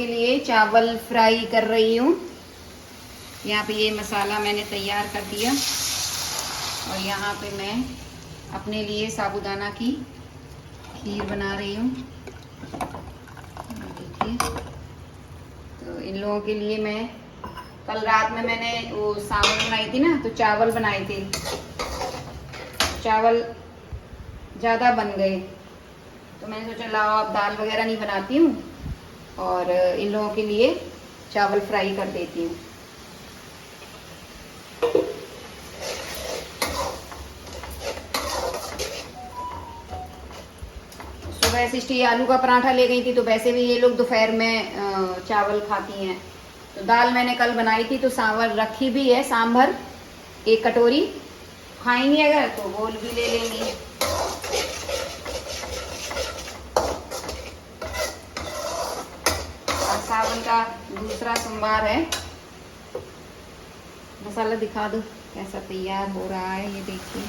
के लिए चावल फ्राई कर रही हूँ। यहाँ पे ये मसाला मैंने तैयार कर दिया और यहाँ पे मैं अपने लिए साबूदाना की खीर बना रही हूँ। देखिए, तो इन लोगों के लिए मैं कल रात में मैंने वो सावन बनाई थी ना, तो चावल बनाए थे। चावल ज़्यादा बन गए तो मैंने सोचा लाओ अब दाल वगैरह नहीं बनाती हूँ और इन लोगों के लिए चावल फ्राई कर देती हूँ। सुबह सिस्टी आलू का पराठा ले गई थी, तो वैसे भी ये लोग दोपहर में चावल खाती हैं। तो दाल मैंने कल बनाई थी, तो चावल रखी भी है, सांभर 1 कटोरी। खाएंगी अगर तो गोल भी ले लेंगी। और सावन का दूसरा सोमवार है। मसाला दिखा दो कैसा तैयार हो रहा है, ये देखिए।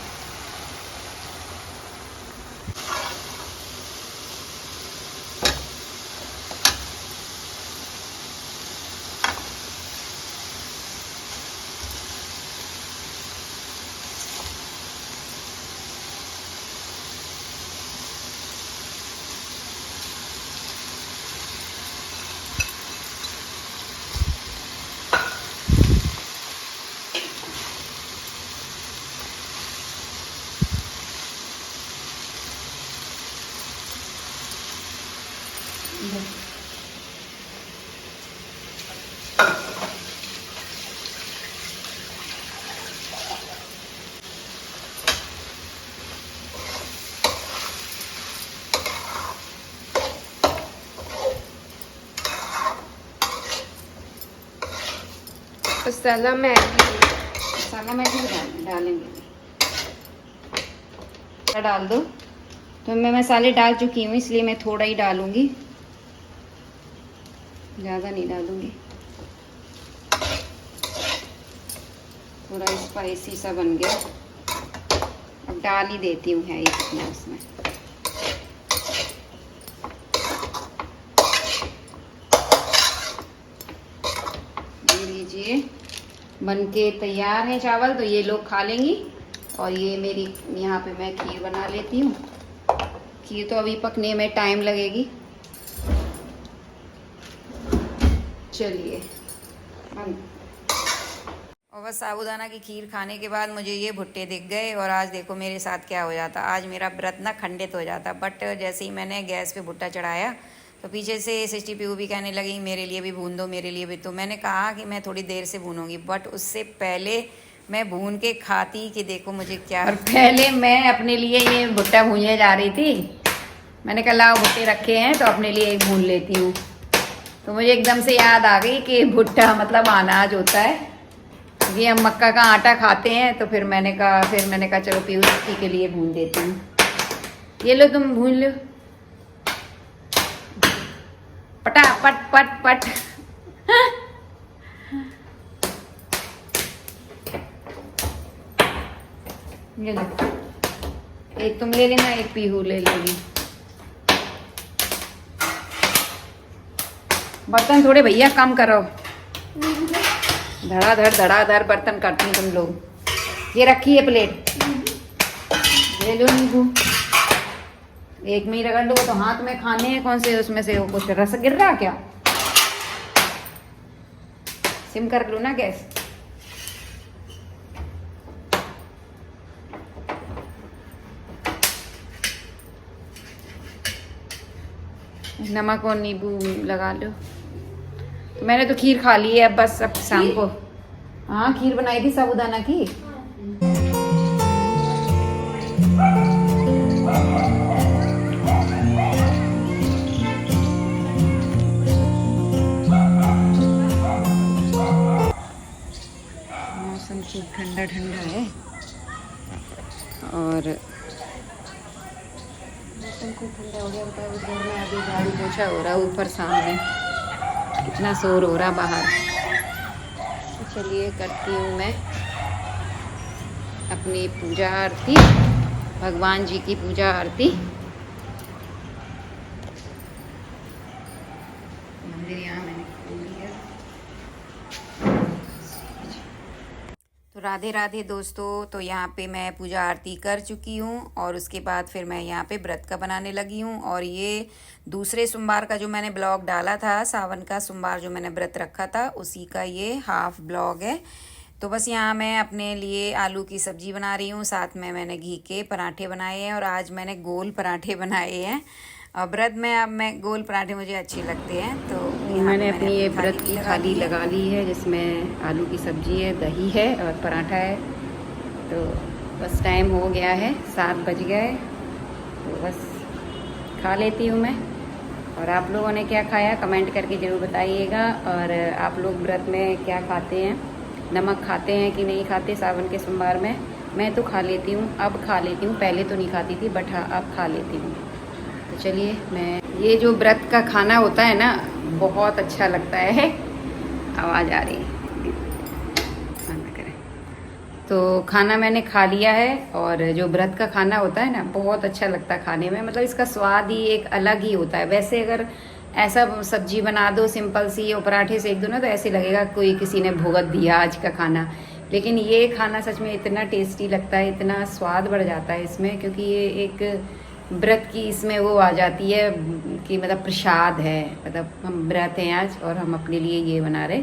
मसाला मैगी डालेंगे। डाल दो। तो मैं मसाले डाल चुकी हूँ, इसलिए मैं थोड़ा ही डालूंगी, ज़्यादा नहीं डालूंगी। थोड़ा स्पाइसी सा बन गया, अब डाल ही देती हूँ है इतना उसमें। लीजिए, बनके तैयार है चावल, तो ये लोग खा लेंगी। और ये मेरी यहाँ पे मैं खीर बना लेती हूँ। खीर तो अभी पकने में टाइम लगेगी। चलिए। और बस साबूदाना की खीर खाने के बाद मुझे ये भुट्टे दिख गए, और आज देखो मेरे साथ क्या हो जाता। आज मेरा व्रत ना खंडित हो जाता। बट जैसे ही मैंने गैस पे भुट्टा चढ़ाया तो पीछे से सिस्टी पीऊ भी कहने लगी मेरे लिए भी भून दो, मेरे लिए भी। तो मैंने कहा कि मैं थोड़ी देर से भूनूंगी, बट उससे पहले मैं भून के खाती कि देखो मुझे क्या। और पहले मैं अपने लिए ये भुट्टा भूनने जा रही थी। मैंने कहा लाओ भुट्टे रखे हैं तो अपने लिए एक भून लेती हूँ। तो मुझे एकदम से याद आ गई कि भुट्टा मतलब अनाज होता है, क्योंकि हम मक्का का आटा खाते हैं। तो फिर मैंने कहा चलो पीयूष के लिए भून देती हूँ। ये लो तुम भून लो, पटा पट पट पट। ये लो, एक तुम ले लेना, एक पीहू ले लेगी। बर्तन थोड़े भैया कम करो, धड़ाधड़ बर्तन करती तुम लोग। ये रखी है प्लेट, ले लो नींबू, एक में ही रगड़ लो। तो हाथ में खाने हैं कौन से, उसमें से कुछ रस गिर रहा क्या? सिम कर लो ना गैस। नमक और नींबू लगा लो। तो मैंने तो खीर खा ली है, अब बस अब शाम को। हाँ, खीर बनाई थी साबूदाना की। मौसम खूब ठंडा ठंडा है, और मौसम खूब ठंडा हो गया। बताओ, उस घर में अभी झाड़ू पोछा हो रहा है ऊपर सामने, कितना शोर हो रहा बाहर। तो चलिए करती हूँ मैं अपनी पूजा आरती, भगवान जी की पूजा आरती। मंदिर यहाँ राधे राधे दोस्तों। तो यहाँ पे मैं पूजा आरती कर चुकी हूँ और उसके बाद फिर मैं यहाँ पे व्रत का बनाने लगी हूँ। और ये दूसरे सोमवार का जो मैंने ब्लॉग डाला था, सावन का सोमवार जो मैंने व्रत रखा था, उसी का ये हाफ ब्लॉग है। तो बस यहाँ मैं अपने लिए आलू की सब्जी बना रही हूँ, साथ में मैंने घी के पराठे बनाए हैं और आज मैंने गोल पराठे बनाए हैं। और व्रत में अब मैं गोल पराठे मुझे अच्छे लगते हैं। तो मैंने अपनी ये व्रत की थाली लगा ली है, जिसमें आलू की सब्जी है, दही है और पराठा है। तो बस टाइम हो गया है, 7 बज गए, तो बस खा लेती हूँ मैं। और आप लोगों ने क्या खाया कमेंट करके ज़रूर बताइएगा। और आप लोग व्रत में क्या खाते हैं, नमक खाते हैं कि नहीं खाते सावन के सोमवार में? मैं तो खा लेती हूँ, अब खा लेती हूँ, पहले तो नहीं खाती थी, बट हाँ अब खा लेती हूँ। तो चलिए, मैं ये जो व्रत का खाना होता है ना, बहुत अच्छा लगता है। आवाज़ आ रही है, बंद करें। तो खाना मैंने खा लिया है और जो व्रत का खाना होता है ना, बहुत अच्छा लगता है खाने में। मतलब इसका स्वाद ही एक अलग ही होता है। वैसे अगर ऐसा सब्जी बना दो सिंपल सी और पराठे सेक दो ना, तो ऐसे लगेगा कोई किसी ने भुगत दिया आज का खाना। लेकिन ये खाना सच में इतना टेस्टी लगता है, इतना स्वाद बढ़ जाता है इसमें, क्योंकि ये एक व्रत की इसमें वो आ जाती है कि मतलब प्रसाद है। मतलब हम व्रत हैं आज और हम अपने लिए ये बना रहे।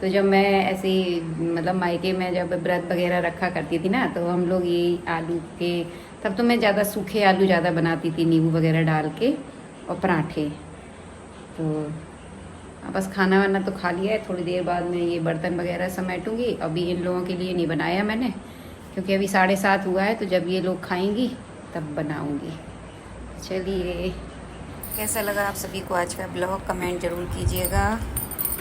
तो जब मैं ऐसे मतलब मायके में जब व्रत वगैरह रखा करती थी ना, तो हम लोग ये आलू के, तब तो मैं ज़्यादा सूखे आलू ज़्यादा बनाती थी, नींबू वगैरह डाल के, और पराठे। तो बस खाना वाना तो खा लिया है। थोड़ी देर बाद मैं ये बर्तन वगैरह समेटूंगी। अभी इन लोगों के लिए नहीं बनाया मैंने, क्योंकि अभी 7:30 हुआ है, तो जब ये लोग खाएंगी तब बनाऊंगी। चलिए, कैसा लगा आप सभी को आज का ब्लॉग, कमेंट जरूर कीजिएगा।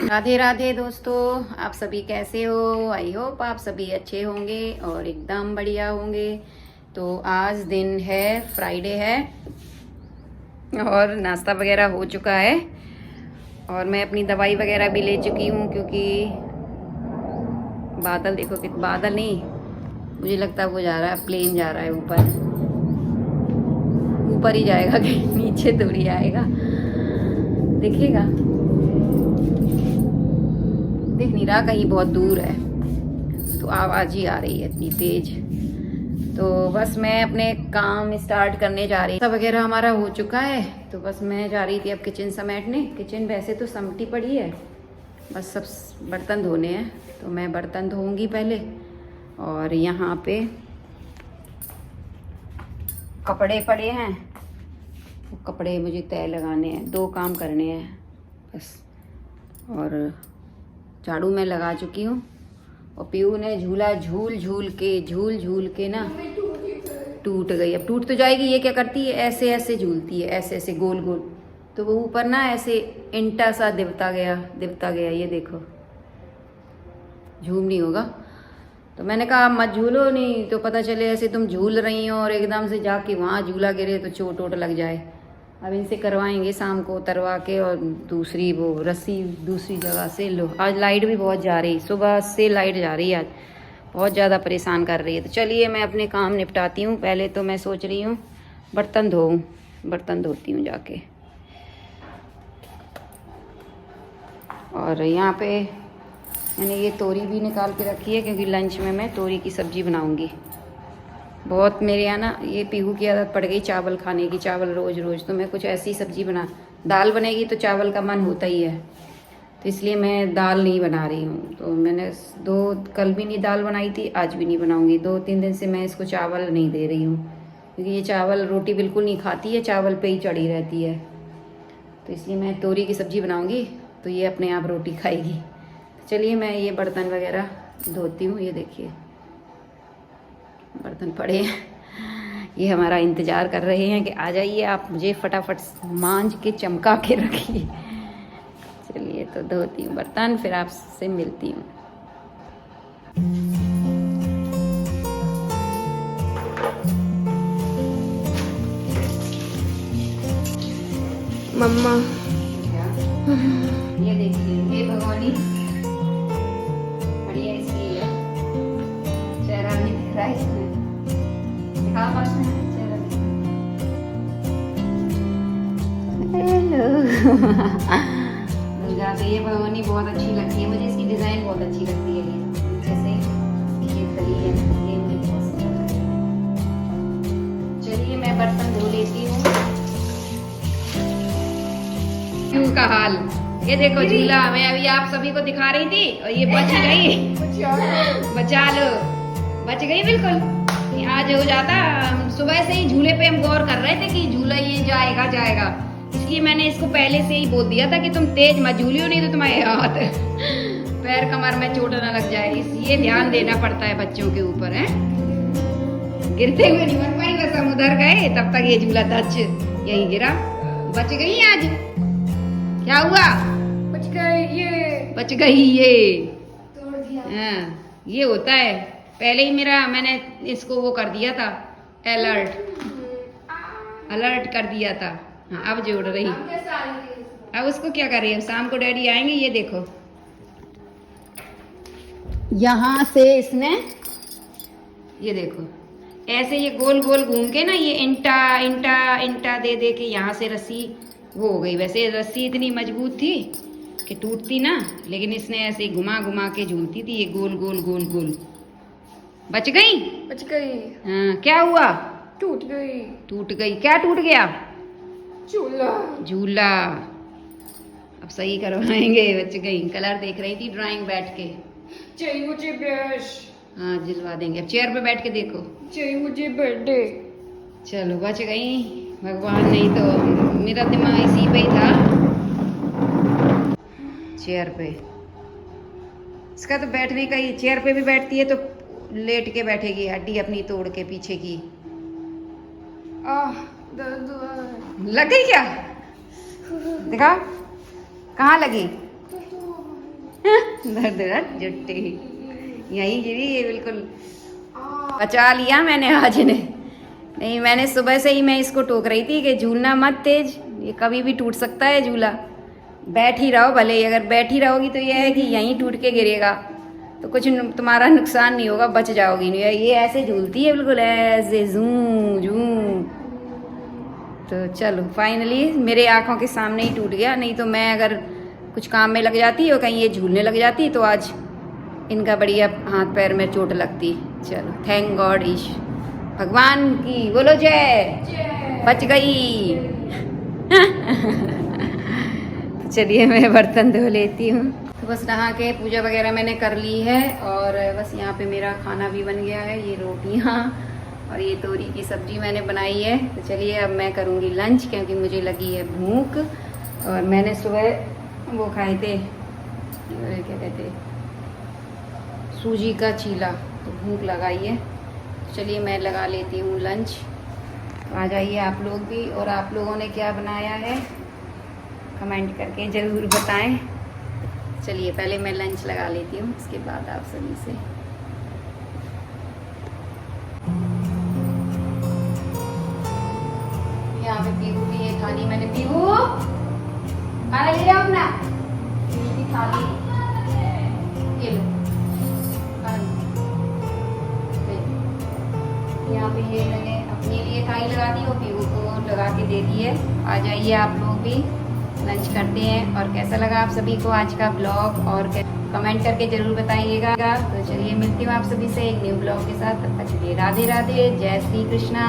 राधे राधे दोस्तों, आप सभी कैसे हो? आई होप आप सभी अच्छे होंगे और एकदम बढ़िया होंगे। तो आज दिन है, फ्राइडे है, और नाश्ता वगैरह हो चुका है और मैं अपनी दवाई वगैरह भी ले चुकी हूँ, क्योंकि बादल देखो, कि बादल नहीं, मुझे लगता है वो जा रहा है, प्लेन जा रहा है ऊपर ही जाएगा, कहीं नीचे थोड़ी आएगा, दिखेगा, दिख नहीं रहा, कहीं बहुत दूर है। तो आवाज़ ही आ रही है इतनी तेज। तो बस मैं अपने काम स्टार्ट करने जा रही, सब वगैरह हमारा हो चुका है। तो बस मैं जा रही थी अब किचन समेटने। किचन वैसे तो समटी पड़ी है, बस सब बर्तन धोने हैं। तो मैं बर्तन धोऊंगी पहले, और यहाँ पे कपड़े पड़े हैं, वो कपड़े मुझे तय लगाने हैं, 2 काम करने हैं बस। और झाड़ू मैं लगा चुकी हूँ, और पीयू ने झूला झूल झूल के ना टूट गई। अब टूट तो जाएगी, ये क्या करती है, ऐसे ऐसे झूलती है, ऐसे ऐसे गोल गोल, तो वो ऊपर ना ऐसे इंटा सा दिवता गया। ये देखो, झूम नहीं होगा। तो मैंने कहा मत झूलो, नहीं तो पता चले ऐसे तुम झूल रही हो और एकदम से जाके वहाँ झूला गिरे तो चोट वोट लग जाए। अब इनसे करवाएंगे शाम को उतरवा के, और दूसरी वो रस्सी दूसरी जगह से लो। आज लाइट भी बहुत जा रही, सुबह से लाइट जा रही है, आज बहुत ज़्यादा परेशान कर रही है। तो चलिए, मैं अपने काम निपटाती हूँ। पहले तो मैं सोच रही हूँ बर्तन धोती हूँ जाके। और यहाँ पे मैंने ये तोरी भी निकाल के रखी है, क्योंकि लंच में मैं तोरी की सब्ज़ी बनाऊँगी। बहुत मेरे यहाँ ना ये पीहू की आदत पड़ गई चावल खाने की, चावल रोज़ रोज़। तो मैं कुछ ऐसी सब्ज़ी दाल बनेगी तो चावल का मन होता ही है, तो इसलिए मैं दाल नहीं बना रही हूँ। तो मैंने कल भी नहीं दाल बनाई थी, आज भी नहीं बनाऊँगी। 2-3 दिन से मैं इसको चावल नहीं दे रही हूँ, क्योंकि ये चावल रोटी बिल्कुल नहीं खाती है, चावल पे ही चढ़ी रहती है। तो इसलिए मैं तोरी की सब्ज़ी बनाऊँगी, तो ये अपने आप रोटी खाएगी। चलिए, मैं ये बर्तन वगैरह धोती हूँ। ये देखिए बर्तन पड़े हैं, ये हमारा इंतज़ार कर रहे हैं कि आ जाइए आप, मुझे फटाफट मांज के चमका के रखिए। चलिए, तो धोती हूँ बर्तन, फिर आपसे मिलती हूँ। मम्मा, ये देखिए, ये भगवानी बढ़िया, इसकी है, चेहरा नहीं दिख रहा है इसमें, दिखा पास में चेहरा। हेलो। दुर्गा, तो ये भगवानी बहुत अच्छी लगती है मुझे, इसकी डिज़ाइन बहुत अच्छी लगती है। ये जैसे ये दही है, ये मुझे बहुत पसंद है। चलिए मैं बर्तन धो लेती हूँ। क्यों का हाल, ये देखो झूला मैं अभी आप सभी को दिखा रही थी और ये बच गई। बचा लो, बच गई बिल्कुल। आज हो जाता, सुबह से ही झूले पे हम गौर कर रहे थे कि झूला ये जाएगा जाएगा, इसलिए मैंने इसको पहले से ही बोल दिया था कि तुम तेज मत झूलियो, नहीं तो तुम्हारे हाथ पैर कमर में चोट ना लग जाए। इसलिए ध्यान देना पड़ता है बच्चों के ऊपर है। गिरते हुए नहीं बन पाई, बस हम उधर गए तब तक ये झूला दच यही गिरा। बच गई आज, क्या हुआ? बच गई ये तोड़ दिया। हाँ, ये होता है। पहले ही मैंने इसको वो कर दिया था, अलर्ट कर दिया था। हाँ, अब जोड़ रही। अब उसको क्या कर रही है? शाम को डैडी आएंगे, ये देखो यहाँ से इसने, ये देखो ऐसे ये गोल गोल घूम के ना, ये इंटा इंटा इंटा दे दे के यहाँ से रस्सी वो हो गई। वैसे रस्सी इतनी मजबूत थी कि टूटती ना, लेकिन इसने ऐसे घुमा घुमा के झूलती थी ये गोल गोल गोल गोल। बच गई? बच गई। हाँ, क्या हुआ? टूट गई। टूट गई? क्या टूट गया? झूला। झूला। अब सही करवाएंगे। बच गई। कलर देख रही थी ड्राइंग बैठ के। चाहिए मुझे ब्रश। हाँ, दिलवा देंगे। अब चेयर पे बैठ के देखो। चाहिए मुझे बर्थडे। चलो बच गई, भगवान, नहीं तो मेरा दिमाग इसी पे ही था, चेयर पे। इसका तो बैठने का ही, चेयर पे भी बैठती है तो लेट के बैठेगी, हड्डी अपनी तोड़ के पीछे की। दर्द हुआ है। लग गई क्या? दिखा कहाँ लगी? दर्द जुट्टी यही गिरी, ये बिल्कुल बचा लिया मैंने आज ने। नहीं, मैंने सुबह से ही मैं इसको टोक रही थी कि झूलना मत तेज, ये कभी भी टूट सकता है झूला। बैठ ही रहो, भले ही अगर बैठी रहोगी तो यह है कि यहीं टूट के गिरेगा तो कुछ तुम्हारा नुकसान नहीं होगा, बच जाओगी। नहीं, ये ऐसे झूलती है बिल्कुल ऐसे जू जू। तो चलो फाइनली मेरे आंखों के सामने ही टूट गया, नहीं तो मैं अगर कुछ काम में लग जाती और कहीं ये झूलने लग जाती तो आज इनका बढ़िया हाथ पैर में चोट लगती। चलो थैंक गॉड, ईश भगवान की बोलो जय। बच गई। तो चलिए मैं बर्तन धो लेती हूँ। तो बस नहा के पूजा वगैरह मैंने कर ली है और बस यहाँ पे मेरा खाना भी बन गया है। ये रोटियाँ और ये तोरी की सब्जी मैंने बनाई है। तो चलिए अब मैं करूँगी लंच, क्योंकि मुझे लगी है भूख। और मैंने सुबह वो खाए थे, क्या कहते, सूजी का चीला, तो भूख लगाई है। चलिए मैं लगा लेती हूँ लंच। तो आ जाइए आप लोग भी, और आप लोगों ने क्या बनाया है कमेंट करके ज़रूर बताएं। चलिए पहले मैं लंच लगा लेती हूँ, उसके बाद आप सभी से। यहाँ पे पीहू भी है, थाली मैंने, पीहू खाना ले जाओ अपना, थाली ये लो। यहाँ पे ये मैंने अपने लिए थाली लगा दी और पीहू को लगा के दे दी है। आ जाइए आप लोग भी, लंच करते हैं। और कैसा लगा आप सभी को आज का ब्लॉग, और कमेंट करके जरूर बताइएगा। तो चलिए मिलती हूँ आप सभी से एक न्यू ब्लॉग के साथ। तब तक के लिए राधे राधे, जय श्री कृष्णा।